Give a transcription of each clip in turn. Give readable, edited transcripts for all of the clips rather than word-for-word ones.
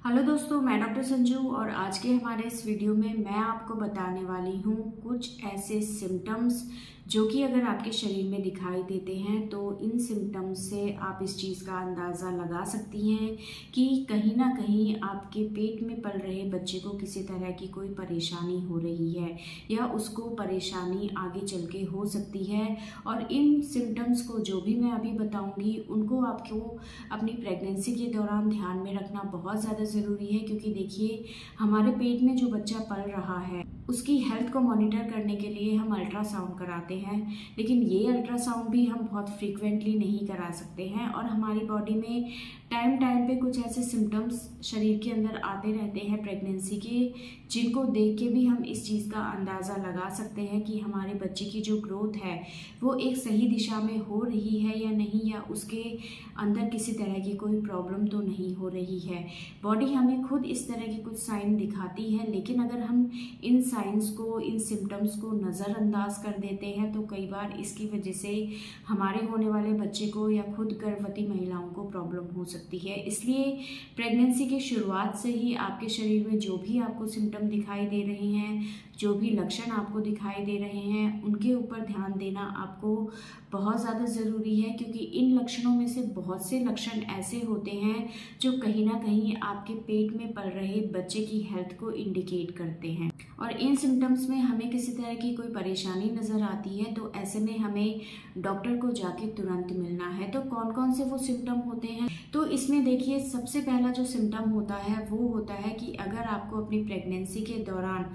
Hello दोस्तों, मैं doctor Sanju और आज के हमारे इस वीडियो में मैं आपको बताने वाली हूँ कुछ ऐसे सिम्टम्स जो कि अगर आपके शरीर में दिखाई देते हैं तो इन सिम्टम्स से आप इस चीज़ का अंदाज़ा लगा सकती हैं कि कहीं ना कहीं आपके पेट में पल रहे बच्चे को किसी तरह की कोई परेशानी हो रही है या उसको परेशानी आगे चल के हो सकती है। और इन सिम्टम्स को जो भी मैं अभी बताऊंगी उनको आपको अपनी प्रेगनेंसी के दौरान ध्यान में रखना बहुत ज़्यादा ज़रूरी है, क्योंकि देखिए हमारे पेट में जो बच्चा पल रहा है उसकी हेल्थ को मॉनिटर करने के लिए हम अल्ट्रासाउंड कराते हैं, लेकिन ये अल्ट्रासाउंड भी हम बहुत फ्रीक्वेंटली नहीं करा सकते हैं। और हमारी बॉडी में टाइम टाइम पे कुछ ऐसे सिम्टम्स शरीर के अंदर आते रहते हैं प्रेगनेंसी के, जिनको देख के भी हम इस चीज़ का अंदाज़ा लगा सकते हैं कि हमारे बच्चे की जो ग्रोथ है वो एक सही दिशा में हो रही है या नहीं, या उसके अंदर किसी तरह की कोई प्रॉब्लम तो नहीं हो रही है। बॉडी हमें खुद इस तरह की कुछ साइन दिखाती है, लेकिन अगर हम इन साइंस को, इन सिम्टम्स को नज़रअंदाज कर देते हैं तो कई बार इसकी वजह से हमारे होने वाले बच्चे को या खुद गर्भवती महिलाओं को प्रॉब्लम हो सकती है। इसलिए प्रेगनेंसी की शुरुआत से ही आपके शरीर में जो भी आपको सिम्टम दिखाई दे रहे हैं, जो भी लक्षण आपको दिखाई दे रहे हैं, उनके ऊपर ध्यान देना आपको बहुत ज़्यादा ज़रूरी है, क्योंकि इन लक्षणों में से बहुत से लक्षण ऐसे होते हैं जो कहीं ना कहीं आपके पेट में पल रहे बच्चे की हेल्थ को इंडिकेट करते हैं। और इन सिम्टम्स में हमें किसी तरह की कोई परेशानी नज़र आती है तो ऐसे में हमें डॉक्टर को जाके तुरंत मिलना है। तो कौन कौन से वो सिम्टम होते हैं, तो इसमें देखिए सबसे पहला जो सिम्टम होता है वो होता है कि अगर आपको अपनी प्रेगनेंसी के दौरान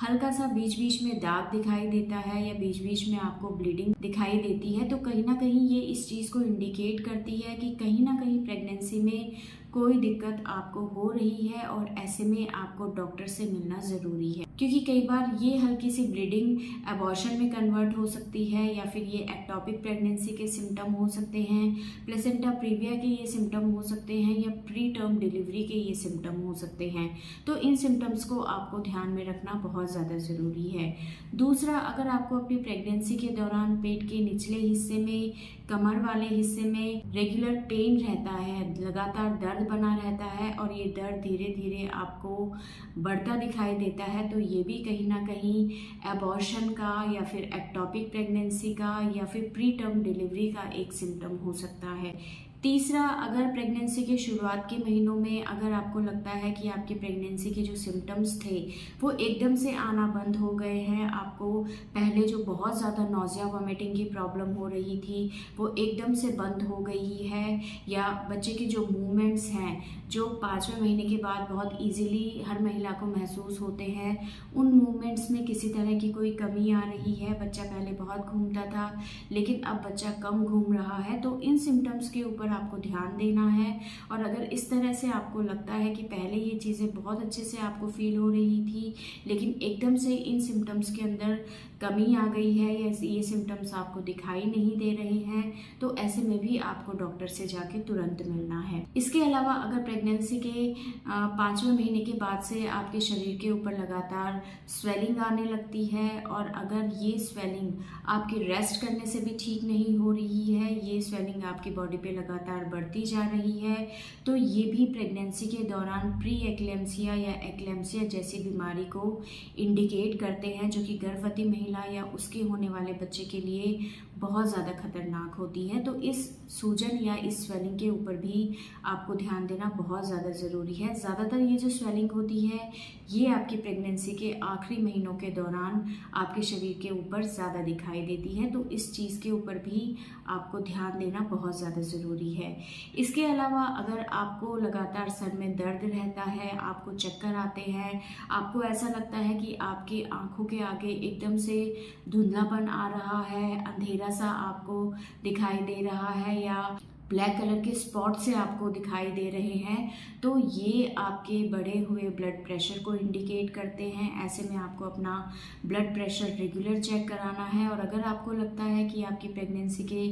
हल्का सा बीच बीच में दाग दिखाई देता है या बीच बीच में आपको ब्लीडिंग दिखाई देती है, तो कहीं ना कहीं ये इस चीज़ को इंडिकेट करती है कि कहीं ना कहीं प्रेगनेंसी में कोई दिक्कत आपको हो रही है और ऐसे में आपको डॉक्टर से मिलना ज़रूरी है। क्योंकि कई बार ये हल्की सी ब्लीडिंग एबॉर्शन में कन्वर्ट हो सकती है, या फिर ये एक्टोपिक प्रेगनेंसी के सिम्टम हो सकते हैं, प्लेसेंटा प्रीविया के ये सिम्टम हो सकते हैं, या प्री टर्म डिलीवरी के ये सिम्टम हो सकते हैं। तो इन सिम्टम्स को आपको ध्यान में रखना बहुत ज़्यादा ज़रूरी है। दूसरा, अगर आपको अपनी प्रेगनेंसी के दौरान पेट के निचले हिस्से में, कमर वाले हिस्से में रेगुलर पेन रहता है, लगातार दर्द बना रहता है और ये दर्द धीरे धीरे आपको बढ़ता दिखाई देता है, तो ये भी कहीं ना कहीं एबॉर्शन का या फिर एक्टोपिक प्रेगनेंसी का या फिर प्री टर्म डिलीवरी का एक सिम्टम हो सकता है। तीसरा, अगर प्रेगनेंसी के शुरुआत के महीनों में अगर आपको लगता है कि आपकी प्रेगनेंसी के जो सिम्टम्स थे वो एकदम से आना बंद हो गए हैं, आपको पहले जो बहुत ज़्यादा नौजिया वॉमिटिंग की प्रॉब्लम हो रही थी वो एकदम से बंद हो गई है, या बच्चे के जो मूवमेंट्स हैं जो 5वें महीने के बाद बहुत इजीली हर महिला को महसूस होते हैं, उन मूवमेंट्स में किसी तरह की कोई कमी आ रही है, बच्चा पहले बहुत घूमता था लेकिन अब बच्चा कम घूम रहा है, तो इन सिम्टम्स के ऊपर आपको ध्यान देना है। और अगर इस तरह से आपको लगता है कि पहले ये चीज़ें बहुत अच्छे से आपको फील हो रही थी लेकिन एकदम से इन सिम्टम्स के अंदर कमी आ गई है या ये सिम्टम्स आपको दिखाई नहीं दे रहे हैं, तो ऐसे में भी आपको डॉक्टर से जाके तुरंत मिलना है। इसके अलावा अगर प्रेगनेंसी के 5वें महीने के बाद से आपके शरीर के ऊपर लगातार स्वेलिंग आने लगती है और अगर ये स्वेलिंग आपकी रेस्ट करने से भी ठीक नहीं हो रही है, ये स्वेलिंग आपकी बॉडी पे लगातार बढ़ती जा रही है, तो ये भी प्रेगनेंसी के दौरान प्री एक्लेम्सिया या एक्लेम्सिया जैसी बीमारी को इंडिकेट करते हैं, जो कि गर्भवती महिला या उसके होने वाले बच्चे के लिए बहुत ज़्यादा खतरनाक होती है। तो इस सूजन या इस स्वेलिंग के ऊपर भी आपको ध्यान देना बहुत ज़्यादा ज़रूरी है। ज़्यादातर ये जो स्वेलिंग होती है ये आपकी प्रेगनेंसी के आखिरी महीनों के दौरान आपके शरीर के ऊपर ज़्यादा दिखाई देती है, तो इस चीज़ के ऊपर भी आपको ध्यान देना बहुत ज़्यादा ज़रूरी है। इसके अलावा अगर आपको लगातार सर में दर्द रहता है, आपको चक्कर आते हैं, आपको ऐसा लगता है कि आपकी आंखों के आगे एकदम से धुंधलापन आ रहा है, अंधेरा सा आपको दिखाई दे रहा है, या ब्लैक कलर के स्पॉट से आपको दिखाई दे रहे हैं, तो ये आपके बढ़े हुए ब्लड प्रेशर को इंडिकेट करते हैं। ऐसे में आपको अपना ब्लड प्रेशर रेगुलर चेक कराना है। और अगर आपको लगता है कि आपकी प्रेगनेंसी के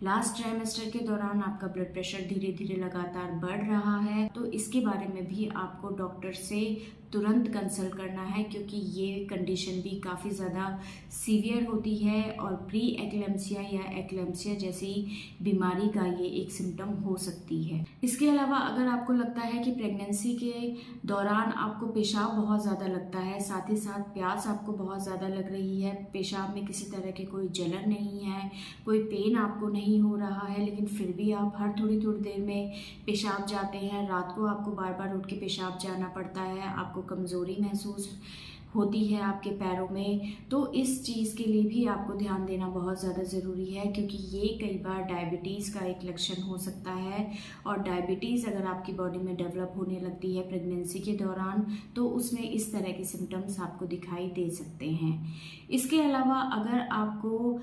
लास्ट ट्राइमेस्टर के दौरान आपका ब्लड प्रेशर धीरे धीरे लगातार बढ़ रहा है, तो इसके बारे में भी आपको डॉक्टर से तुरंत कंसल्ट करना है, क्योंकि ये कंडीशन भी काफ़ी ज़्यादा सीवियर होती है और प्री एक्लेम्सिया या एक्लेम्सिया जैसी बीमारी का ये एक सिम्टम हो सकती है। इसके अलावा अगर आपको लगता है कि प्रेगनेंसी के दौरान आपको पेशाब बहुत ज़्यादा लगता है, साथ ही साथ प्यास आपको बहुत ज़्यादा लग रही है, पेशाब में किसी तरह की कोई जलन नहीं है, कोई पेन आपको नहीं हो रहा है, लेकिन फिर भी आप हर थोड़ी थोड़ी देर में पेशाब जाते हैं, रात को आपको बार बार उठ के पेशाब जाना पड़ता है, आपको कमज़ोरी महसूस होती है आपके पैरों में, तो इस चीज़ के लिए भी आपको ध्यान देना बहुत ज़्यादा ज़रूरी है, क्योंकि ये कई बार डायबिटीज़ का एक लक्षण हो सकता है। और डायबिटीज़ अगर आपकी बॉडी में डेवलप होने लगती है प्रेगनेंसी के दौरान, तो उसमें इस तरह के सिम्टम्स आपको दिखाई दे सकते हैं। इसके अलावा अगर आपको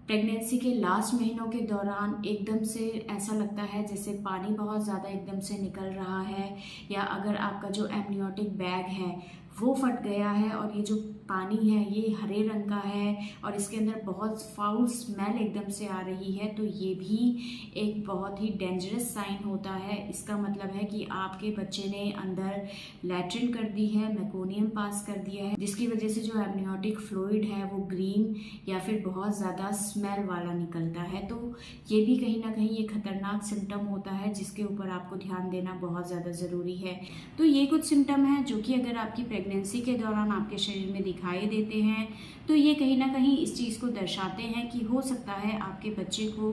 प्रेगनेंसी के लास्ट महीनों के दौरान एकदम से ऐसा लगता है जैसे पानी बहुत ज़्यादा एकदम से निकल रहा है, या अगर आपका जो एमनियोटिक बैग है वो फट गया है और ये जो पानी है ये हरे रंग का है और इसके अंदर बहुत फाउल स्मेल एकदम से आ रही है, तो ये भी एक बहुत ही डेंजरस साइन होता है। इसका मतलब है कि आपके बच्चे ने अंदर लैट्रिन कर दी है, मेकोनियम पास कर दिया है, जिसकी वजह से जो एमनियोटिक फ्लूइड है वो ग्रीन या फिर बहुत ज़्यादा स्मेल वाला निकलता है। तो ये भी कहीं ना कहीं ये खतरनाक सिम्टम होता है जिसके ऊपर आपको ध्यान देना बहुत ज़्यादा ज़रूरी है। तो ये कुछ सिम्टम हैं जो कि अगर आपकी प्रेगनेंसी के दौरान आपके शरीर में दिखाई देते हैं, तो ये कहीं ना कहीं इस चीज़ को दर्शाते हैं कि हो सकता है आपके बच्चे को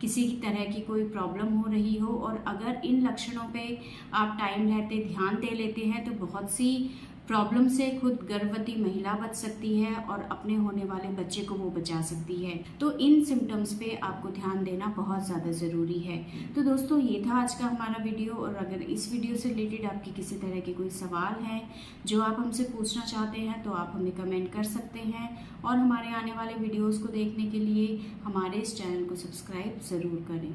किसी तरह की कोई प्रॉब्लम हो रही हो। और अगर इन लक्षणों पे आप टाइम रहते ध्यान दे लेते हैं तो बहुत सी प्रॉब्लम से खुद गर्भवती महिला बच सकती है और अपने होने वाले बच्चे को वो बचा सकती है। तो इन सिम्टम्स पे आपको ध्यान देना बहुत ज़्यादा ज़रूरी है। तो दोस्तों, ये था आज का हमारा वीडियो, और अगर इस वीडियो से रिलेटेड आपकी किसी तरह के कोई सवाल हैं जो आप हमसे पूछना चाहते हैं तो आप हमें कमेंट कर सकते हैं, और हमारे आने वाले वीडियोज़ को देखने के लिए हमारे इस चैनल को सब्सक्राइब ज़रूर करें।